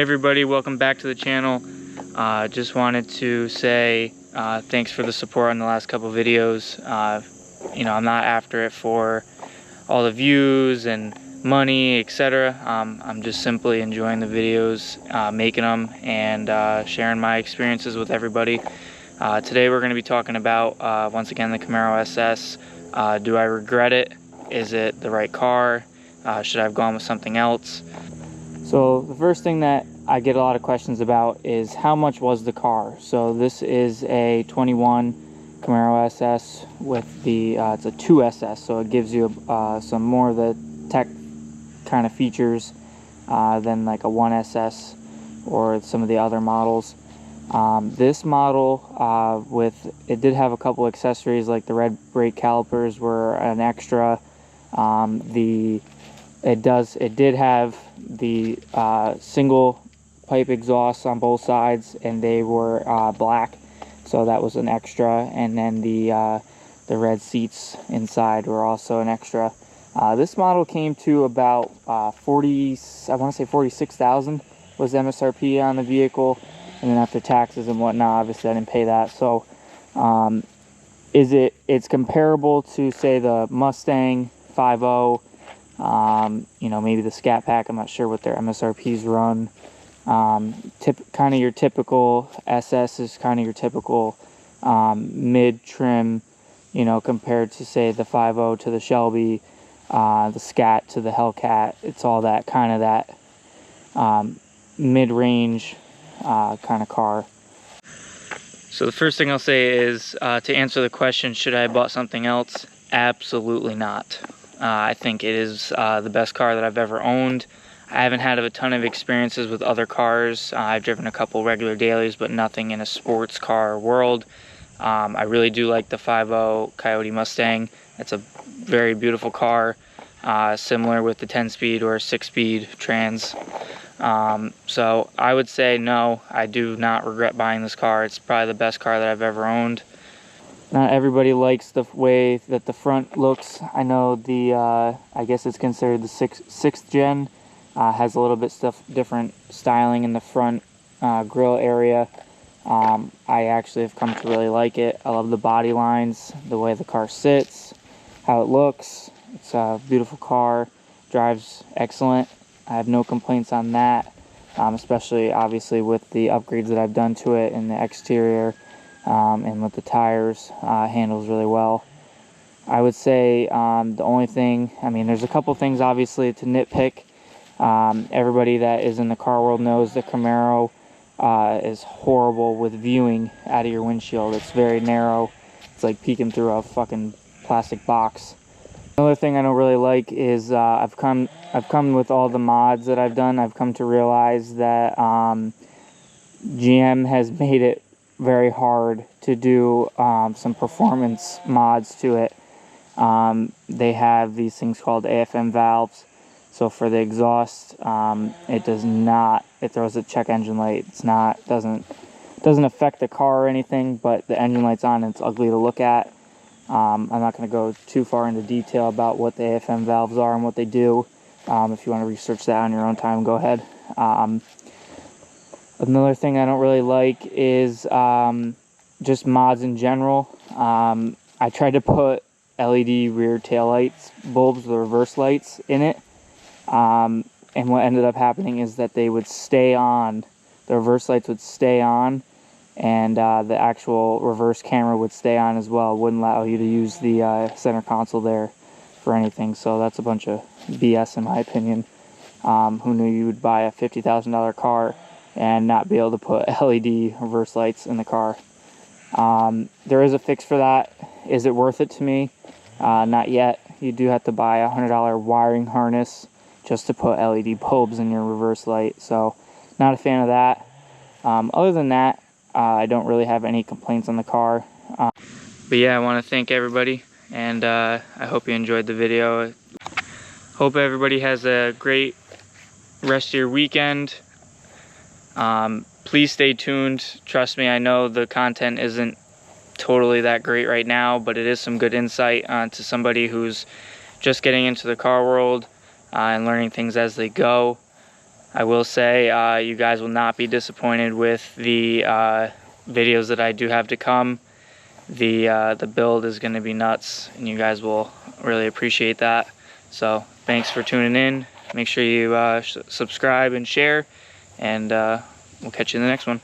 everybody, welcome back to the channel. Just wanted to say thanks for the support on the last couple videos. I'm not after it for all the views and money, etc. I'm just simply enjoying the videos, making them, and sharing my experiences with everybody. Today we're going to be talking about, once again, the Camaro SS. Do I regret it? Is it the right car? Should I have gone with something else? So the first thing that I get a lot of questions about is how much was the car. So this is a 21 Camaro SS with the it's a 2SS, so it gives you some more of the tech kind of features than like a 1SS or some of the other models. This model it did have a couple accessories, like the red brake calipers were an extra. It did have the single pipe exhausts on both sides, and they were black, so that was an extra. And then the red seats inside were also an extra. This model came to about I want to say 46,000 was MSRP on the vehicle, and then after taxes and whatnot, obviously I didn't pay that. So it's comparable to, say, the Mustang 5.0. Maybe the Scat Pack. I'm not sure what their MSRPs run. Kind of your typical SS is kind of your typical mid-trim, compared to, say, the 5.0 to the Shelby, the Scat to the Hellcat. It's all that kind of that mid-range kind of car. So the first thing I'll say is, to answer the question, should I have bought something else? Absolutely not. I think it is the best car that I've ever owned. I haven't had a ton of experiences with other cars. I've driven a couple regular dailies, but nothing in a sports car world. I really do like the 5.0 Coyote Mustang. It's a very beautiful car, similar with the 10-speed or 6-speed Trans. So I would say no, I do not regret buying this car. It's probably the best car that I've ever owned. Not everybody likes the way that the front looks. I know I guess it's considered the sixth gen. Has a little bit different styling in the front grille area. I actually have come to really like it. I love the body lines, the way the car sits, how it looks. It's a beautiful car, drives excellent. I have no complaints on that, especially obviously with the upgrades that I've done to it in the exterior. And with the tires, handles really well. I would say the only thing, there's a couple things obviously to nitpick. Everybody that is in the car world knows the Camaro is horrible with viewing out of your windshield. It's very narrow. It's like peeking through a fucking plastic box. Another thing I don't really like is I've come with all the mods that I've done. I've come to realize that GM has made it very hard to do some performance mods to it. They have these things called AFM valves. So for the exhaust, it does not. It throws a check engine light. Doesn't affect the car or anything, but the engine light's on and it's ugly to look at. I'm not going to go too far into detail about what the AFM valves are and what they do. If you want to research that on your own time, go ahead. Another thing I don't really like is just mods in general. I tried to put LED rear tail lights, bulbs, the reverse lights in it. And what ended up happening is that they would stay on. The reverse lights would stay on, and the actual reverse camera would stay on as well. It wouldn't allow you to use the center console there for anything. So that's a bunch of BS in my opinion. Who knew you would buy a $50,000 car and not be able to put LED reverse lights in the car? There is a fix for that. Is it worth it to me? Not yet. You do have to buy a $100 wiring harness just to put LED bulbs in your reverse light. So not a fan of that. Other than that, I don't really have any complaints on the car. But yeah, I want to thank everybody, and I hope you enjoyed the video. Hope everybody has a great rest of your weekend. Please stay tuned. Trust me, I know the content isn't totally that great right now, but it is some good insight to somebody who's just getting into the car world and learning things as they go. I will say you guys will not be disappointed with the videos that I do have to come. The build is going to be nuts, and you guys will really appreciate that. So thanks for tuning in. Make sure you subscribe and share, and we'll catch you in the next one.